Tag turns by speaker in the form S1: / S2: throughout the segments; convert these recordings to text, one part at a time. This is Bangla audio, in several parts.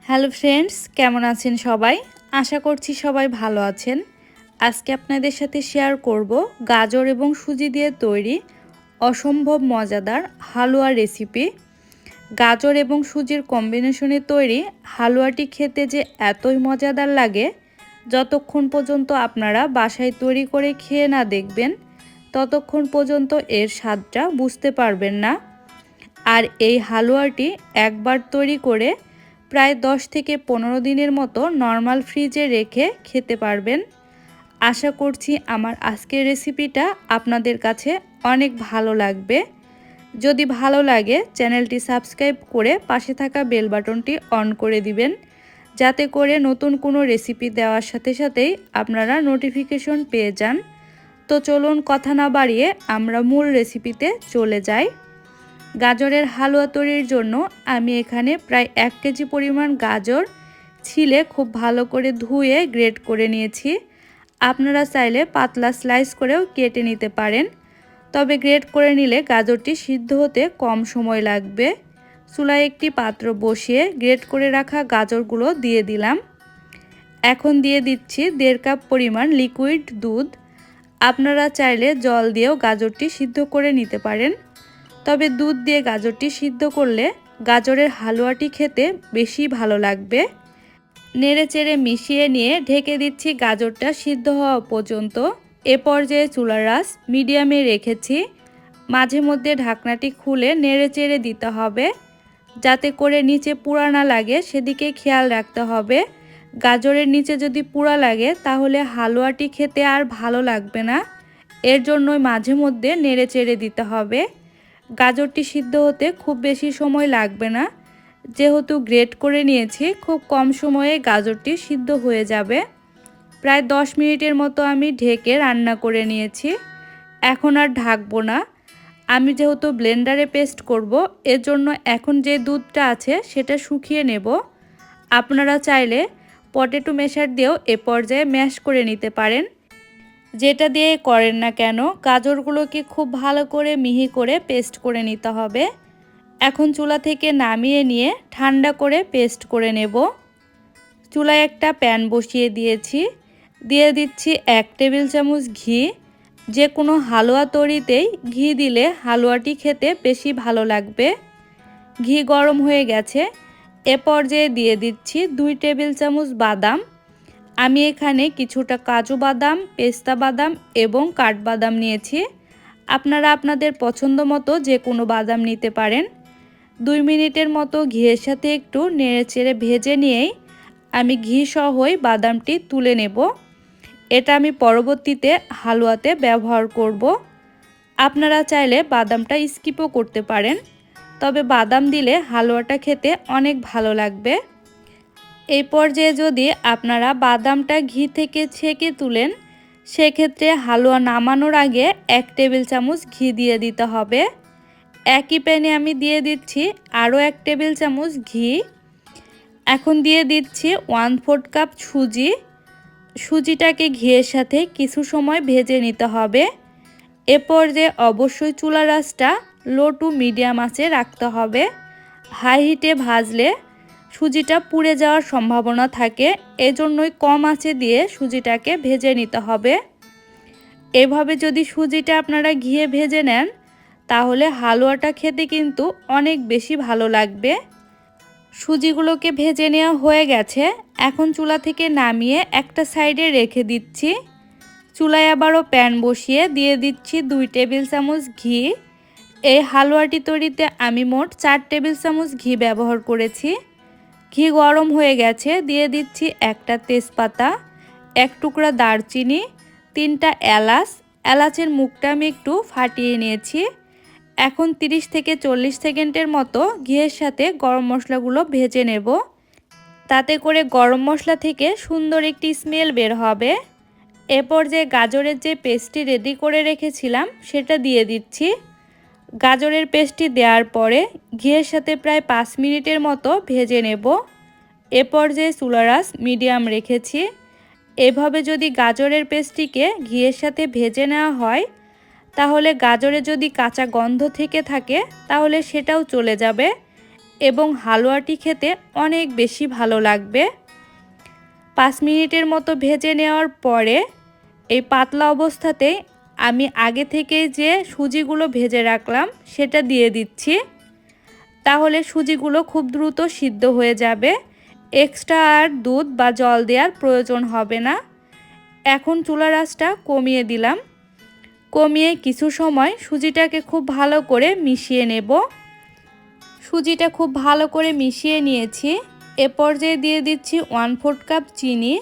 S1: হ্যালো ফ্রেন্ডস, কেমন আছেন সবাই? আশা করছি সবাই ভালো আছেন। আজকে আপনাদের সাথে শেয়ার করব গাজর এবং সুজি দিয়ে তৈরি অসম্ভব মজাদার হালুয়া রেসিপি। গাজর এবং সুজির কম্বিনেশনে তৈরি হালুয়াটি খেতে যে এতই মজাদার লাগে, যতক্ষণ পর্যন্ত আপনারা বাসায় তৈরি করে খেয়ে না দেখবেন ততক্ষণ পর্যন্ত এর স্বাদটা বুঝতে পারবেন না। আর এই হালুয়াটি একবার তৈরি করে প্রায় 10 থেকে 15 দিনের মতো নর্মাল ফ্রিজে রেখে খেতে পারবেন। আশা করছি আমার আজকের রেসিপিটা আপনাদের কাছে অনেক ভালো লাগবে। যদি ভালো লাগে চ্যানেলটি সাবস্ক্রাইব করে পাশে থাকা বেল বাটনটি অন করে দিবেন, যাতে করে নতুন কোনো রেসিপি দেওয়ার সাথে সাথেই আপনারা নোটিফিকেশন পেয়ে যান। তো চলুন কথা না বাড়িয়ে আমরা মূল রেসিপিতে চলে যাই। গাজরের হালুয়া তৈরির জন্য আমি এখানে প্রায় 1 কেজি পরিমাণ গাজর ছিলে খুব ভালো করে ধুয়ে গ্রেট করে নিয়েছি। আপনারা চাইলে পাতলা স্লাইস করেও কেটে নিতে পারেন, তবে গ্রেট করে নিলে গাজরটি সিদ্ধ হতে কম সময় লাগবে। চুলায় একটি পাত্র বসিয়ে গ্রেট করে রাখা গাজরগুলো দিয়ে দিলাম। এখন দিয়ে দিচ্ছি 1.5 কাপ পরিমাণ লিকুইড দুধ। আপনারা চাইলে জল দিয়েও গাজরটি সিদ্ধ করে নিতে পারেন, তবে দুধ দিয়ে গাজরটি সিদ্ধ করলে গাজরের হালুয়াটি খেতে বেশি ভালো লাগবে। নেড়েচেড়ে মিশিয়ে নিয়ে ঢেকে দিচ্ছি গাজরটা সিদ্ধ হওয়া পর্যন্ত। এ পর্যায়ে চুলার আঁচ মিডিয়ামে রেখেছি। মাঝে মধ্যে ঢাকনাটি খুলে নেড়েচেড়ে দিতে হবে, যাতে করে নিচে পুড়া না লাগে সেদিকে খেয়াল রাখতে হবে। গাজরের নিচে যদি পুড়া লাগে তাহলে হালুয়াটি খেতে আর ভালো লাগবে না। এর জন্যই মাঝে মধ্যে নেড়েচেড়ে দিতে হবে। গাজরটি সিদ্ধ হতে খুব বেশি সময় লাগবে না, যেহেতু গ্রেট করে নিয়েছি খুব কম সময়ে গাজরটি সিদ্ধ হয়ে যাবে। প্রায় 10 মিনিটের মতো আমি ঢেকে রান্না করে নিয়েছি। এখন আর ঢাকবো না। আমি যেহেতু ব্লেন্ডারে পেস্ট করব, এর জন্য এখন যে দুধটা আছে সেটা শুকিয়ে নেব। আপনারা চাইলে পটেটো ম্যাশার দিয়েও এ পর্যায়ে ম্যাশ করে নিতে পারেন। যেটা দিয়ে করেন না কেন, গাজরগুলোকে খুব ভালো করে মিহি করে পেস্ট করে নিতে হবে। এখন চুলা থেকে নামিয়ে নিয়ে ঠান্ডা করে পেস্ট করে নেব। চুলায় একটা প্যান বসিয়ে দিয়েছি। দিয়ে দিচ্ছি 1 টেবিল চামচ ঘি। যে কোনো হালুয়া তৈরিতেই ঘি দিলে হালুয়াটি খেতে বেশি ভালো লাগবে। ঘি গরম হয়ে গেছে। এ পর্যায়ে দিয়ে দিচ্ছি 2 টেবিল চামচ বাদাম। আমি এখানে কিছুটা কাজু বাদাম, পেস্তা বাদাম এবং কাঠবাদাম নিয়েছি। আপনারা আপনাদের পছন্দ মতো যে কোনো বাদাম নিতে পারেন। 2 মিনিটের মতো ঘিয়ের সাথে একটু নেড়েচেড়ে ভেজে নিয়েই আমি ঘি সহই বাদামটি তুলে নেব। এটা আমি পরবর্তীতে হালুয়াতে ব্যবহার করব। আপনারা চাইলে বাদামটা স্কিপও করতে পারেন, তবে বাদাম দিলে হালুয়াটা খেতে অনেক ভালো লাগবে। এই পর্যায়ে যদি আপনারা বাদামটা ঘি থেকে ছেঁকে তুলেন, সেক্ষেত্রে হালুয়া নামানোর আগে 1 টেবিল চামচ ঘি দিয়ে দিতে হবে। একই প্যানে আমি দিয়ে দিচ্ছি আরও 1 টেবিল চামচ ঘি। এখন দিয়ে দিচ্ছি 1/4 কাপ সুজি। সুজিটাকে ঘিয়ের সাথে কিছু সময় ভেজে নিতে হবে। এ পর্যায়ে অবশ্যই চুলার আঁচটা লো টু মিডিয়াম আঁচে রাখতে হবে। হাই হিটে ভাজলে সুজিটা পুড়ে যাওয়ার সম্ভাবনা থাকে, এজন্যই কম আঁচে দিয়ে সুজিটাকে ভেজে নিতে হবে। এভাবে যদি সুজিটা আপনারা ঘিয়ে ভেজে নেন, তাহলে হালুয়াটা খেতে কিন্তু অনেক বেশি ভালো লাগবে। সুজিগুলোকে ভেজে নেওয়া হয়ে গেছে। এখন চুলা থেকে নামিয়ে একটা সাইডে রেখে দিচ্ছি। চুলায় আবারও প্যান বসিয়ে দিয়ে দিচ্ছি 2 টেবিল চামচ ঘি। এই হালুয়াটি তৈরিতে আমি মোট 4 টেবিল চামচ ঘি ব্যবহার করেছি। ঘি গরম হয়ে গেছে। দিয়ে দিচ্ছি একটা তেজপাতা, 1 টুকরা দারচিনি, 3টা এলাচ। এলাচের মুখটা আমি একটু ফাটিয়ে নিয়েছি। এখন 30 থেকে 40 সেকেন্ডের মতো ঘিয়ের সাথে গরম মশলাগুলো ভেজে নেব। তাতে করে গরম মশলা থেকে সুন্দর একটি স্মেল বের হবে। এরপর যে গাজরের যে পেস্টটি রেডি করে রেখেছিলাম সেটা দিয়ে দিচ্ছি। গাজরের পেস্টটি দেওয়ার পরে ঘিয়ের সাথে প্রায় 5 মিনিটের মতো ভেজে নেব। এ পর্যায়ে চুলার আঁচ মিডিয়াম রেখেছি। এভাবে যদি গাজরের পেস্টটিকে ঘিয়ের সাথে ভেজে নেওয়া হয়, তাহলে গাজরে যদি কাঁচা গন্ধ থেকে থাকে তাহলে সেটাও চলে যাবে। এবং হালুয়াটি খেতে অনেক বেশি ভালো লাগবে। 5 মিনিটের মতো ভেজে নেওয়ার পরে এই পাতলা অবস্থাতেই আমি আগে থেকে যে সুজিগুলো ভেজে রাখলাম সেটা দিয়ে দিচ্ছি। তাহলে সুজিগুলো খুব দ্রুত সিদ্ধ হয়ে যাবে, এক্সট্রা আর দুধ বা জল দেওয়ার প্রয়োজন হবে না। এখন চুলার আঁচটা কমিয়ে দিলাম। কমিয়ে কিছু সময় সুজিটাকে খুব ভালো করে মিশিয়ে নেব। সুজিটা খুব ভালো করে মিশিয়ে নিয়েছি। এ পর্যায়ে দিয়ে দিচ্ছি 1/4 কাপ চিনি।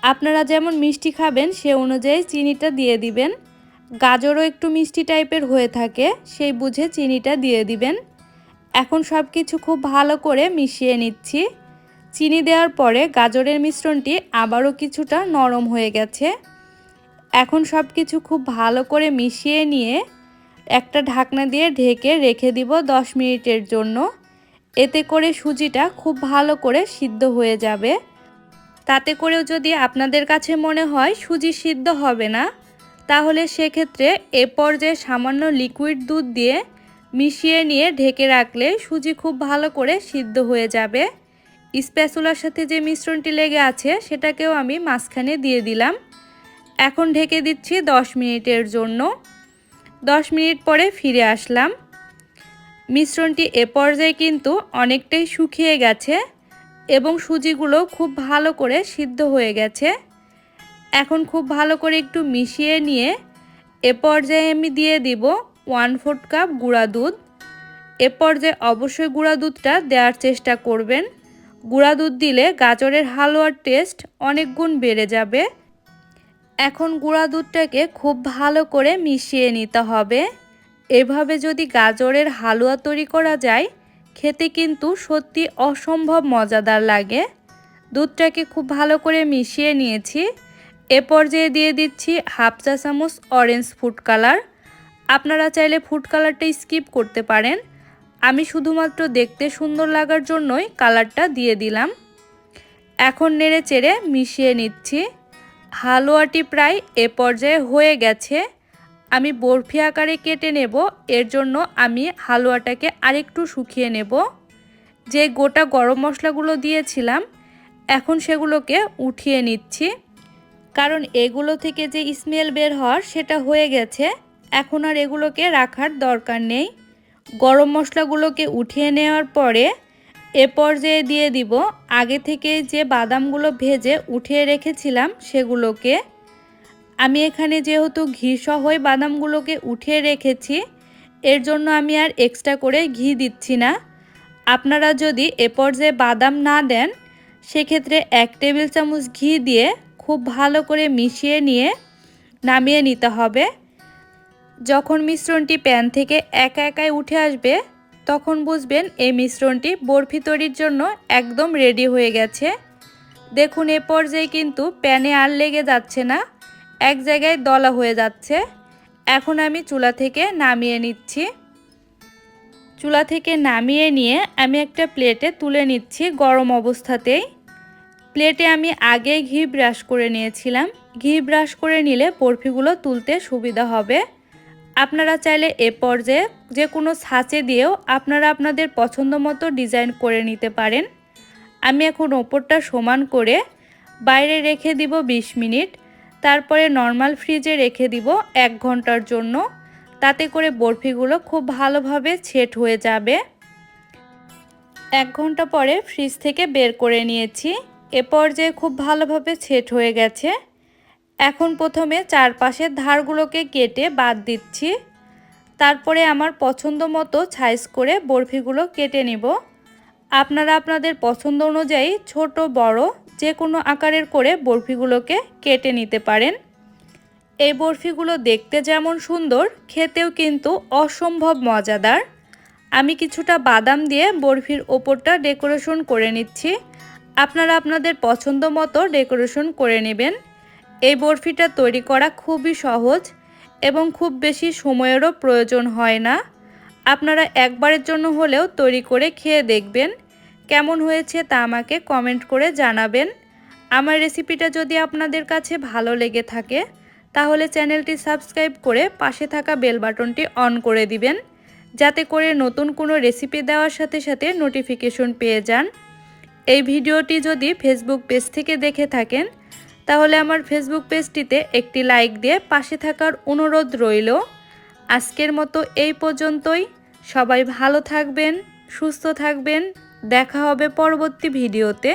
S1: আপনারা যেমন মিষ্টি খাবেন সে অনুযায়ী চিনিটা দিয়ে দিবেন। গাজরও একটু মিষ্টি টাইপের হয়ে থাকে, সেই বুঝে চিনিটা দিয়ে দিবেন। এখন সব কিছু খুব ভালো করে মিশিয়ে নিচ্ছি। চিনি দেওয়ার পরে গাজরের মিশ্রণটি আবারও কিছুটা নরম হয়ে গেছে। এখন সব কিছু খুব ভালো করে মিশিয়ে নিয়ে একটা ঢাকনা দিয়ে ঢেকে রেখে দিব 10 মিনিটের জন্য। এতে করে সুজিটা খুব ভালো করে সিদ্ধ হয়ে যাবে। তাতে করেও যদি আপনাদের কাছে মনে হয় সুজি সিদ্ধ হবে না, তাহলে সেক্ষেত্রে এ পর্যায়ে সামান্য লিকুইড দুধ দিয়ে মিশিয়ে নিয়ে ঢেকে রাখলে সুজি খুব ভালো করে সিদ্ধ হয়ে যাবে। স্প্যাচুলার সাথে যে মিশ্রণটি লেগে আছে সেটাকেও আমি মাঝখানে দিয়ে দিলাম। এখন ঢেকে দিচ্ছি 10 মিনিটের জন্য। 10 মিনিট পরে ফিরে আসলাম। মিশ্রণটি এ পর্যায়ে কিন্তু অনেকটাই শুকিয়ে গেছে এবং সুজিগুলো খুব ভালো করে সিদ্ধ হয়ে গেছে। এখন খুব ভালো করে একটু মিশিয়ে নিয়ে এ পর্যায়ে আমি দিয়ে দিব 1/4 কাপ গুঁড়া দুধ। এ পর্যায়ে অবশ্যই গুঁড়া দুধটা দেওয়ার চেষ্টা করবেন। গুঁড়া দুধ দিলে গাজরের হালুয়ার টেস্ট অনেক গুণ বেড়ে যাবে। এখন গুঁড়া দুধটাকে খুব ভালো করে মিশিয়ে নিতে হবে। এভাবে যদি গাজরের হালুয়া তৈরি করা যায়, খেতে কিন্তু সত্যি অসম্ভব মজাদার লাগে। দুধটাকে খুব ভালো করে মিশিয়ে নিয়েছি। এ পর্যায়ে দিয়ে দিচ্ছি 1/2 চা চামচ অরেঞ্জ ফুড কালার। আপনারা চাইলে ফুড কালারটা স্কিপ করতে পারেন। আমি শুধুমাত্র দেখতে সুন্দর লাগার জন্যই কালারটা দিয়ে দিলাম। এখন নেড়ে চেড়ে মিশিয়ে নিচ্ছি। হালুয়াটি প্রায় এ পর্যায়ে হয়ে গেছে। আমি বরফি আকারে কেটে নেব, এর জন্য আমি হালুয়াটাকে আরেকটু শুকিয়ে নেব। যে গোটা গরম মশলাগুলো দিয়েছিলাম এখন সেগুলোকে উঠিয়ে নিচ্ছি, কারণ এগুলো থেকে যে স্মেল বের হওয়ার সেটা হয়ে গেছে। এখন আর এগুলোকে রাখার দরকার নেই। গরম মশলাগুলোকে উঠিয়ে নেওয়ার পরে এ পর্যায়ে দিয়ে দিব আগে থেকে যে বাদামগুলো ভেজে উঠিয়ে রেখেছিলাম সেগুলোকে। আমি এখানে যেহেতু ঘি সহই বাদামগুলোকে উঠিয়ে রেখেছি, এর জন্য আমি আর এক্সট্রা করে ঘি দিচ্ছি না। আপনারা যদি এ পর্যায়ে বাদাম না দেন, সেক্ষেত্রে 1 টেবিল চামচ ঘি দিয়ে খুব ভালো করে মিশিয়ে নিয়ে নামিয়ে নিতে হবে। যখন মিশ্রণটি প্যান থেকে একা একাই উঠে আসবে, তখন বুঝবেন এই মিশ্রণটি বরফি তৈরির জন্য একদম রেডি হয়ে গেছে। দেখুন এ পর্যায়ে কিন্তু প্যানে আর লেগে যাচ্ছে না, এক জায়গায় দলা হয়ে যাচ্ছে। এখন আমি চুলা থেকে নামিয়ে নিচ্ছি। চুলা থেকে নামিয়ে নিয়ে আমি একটা প্লেটে তুলে নিচ্ছি গরম অবস্থাতেই। প্লেটে আমি আগেই ঘি ব্রাশ করে নিয়েছিলাম। ঘি ব্রাশ করে নিলে বরফিগুলো তুলতে সুবিধা হবে। আপনারা চাইলে এ পর্যায়ে যে কোনো ছাঁচে দিয়েও আপনারা আপনাদের পছন্দ মতো ডিজাইন করে নিতে পারেন। আমি এখন ওপরটা সমান করে বাইরে রেখে দিব 20 মিনিট। তারপরে নর্মাল ফ্রিজে রেখে দিব 1 ঘন্টার জন্য। তাতে করে বরফিগুলো খুব ভালোভাবে সেট হয়ে যাবে। 1 ঘন্টা পরে ফ্রিজ থেকে বের করে নিয়েছি। এ পর্যায়ে খুব ভালোভাবে সেট হয়ে গেছে। এখন প্রথমে চারপাশের ধারগুলোকে কেটে বাদ দিচ্ছি। তারপরে আমার পছন্দ মতো সাইজ করে বরফিগুলো কেটে নেব। আপনারা আপনাদের পছন্দ অনুযায়ী ছোট বড় যে কোনো আকারের করে বরফিগুলোকে কেটে নিতে পারেন। এই বরফিগুলো দেখতে যেমন সুন্দর, খেতেও কিন্তু অসম্ভব মজাদার। আমি কিছুটা বাদাম দিয়ে বরফির ওপরটা ডেকোরেশন করে নিচ্ছি। আপনারা আপনাদের পছন্দ মতো ডেকোরেশন করে নেবেন। এই বরফিটা তৈরি করা খুবই সহজ এবং খুব বেশি সময়েরও প্রয়োজন হয় না। আপনারা একবারের জন্য হলেও তৈরি করে খেয়ে দেখবেন। কেমন হয়েছে তা আমাকে কমেন্ট করে জানাবেন। আমার রেসিপিটা যদি আপনাদের কাছে ভালো লেগে থাকে, তাহলে চ্যানেলটি সাবস্ক্রাইব করে পাশে থাকা বেল বাটনটি অন করে দিবেন, যাতে করে নতুন কোনো রেসিপি দেওয়ার সাথে সাথে নোটিফিকেশন পেয়ে যান। এই ভিডিওটি যদি ফেসবুক পেজ থেকে দেখে থাকেন তাহলে আমার ফেসবুক পেজটিতে একটি লাইক দিয়ে পাশে থাকার অনুরোধ রইল। আজকের মতো এই পর্যন্তই। সবাই ভালো থাকবেন, সুস্থ থাকবেন। দেখা হবে পরবর্তী ভিডিওতে।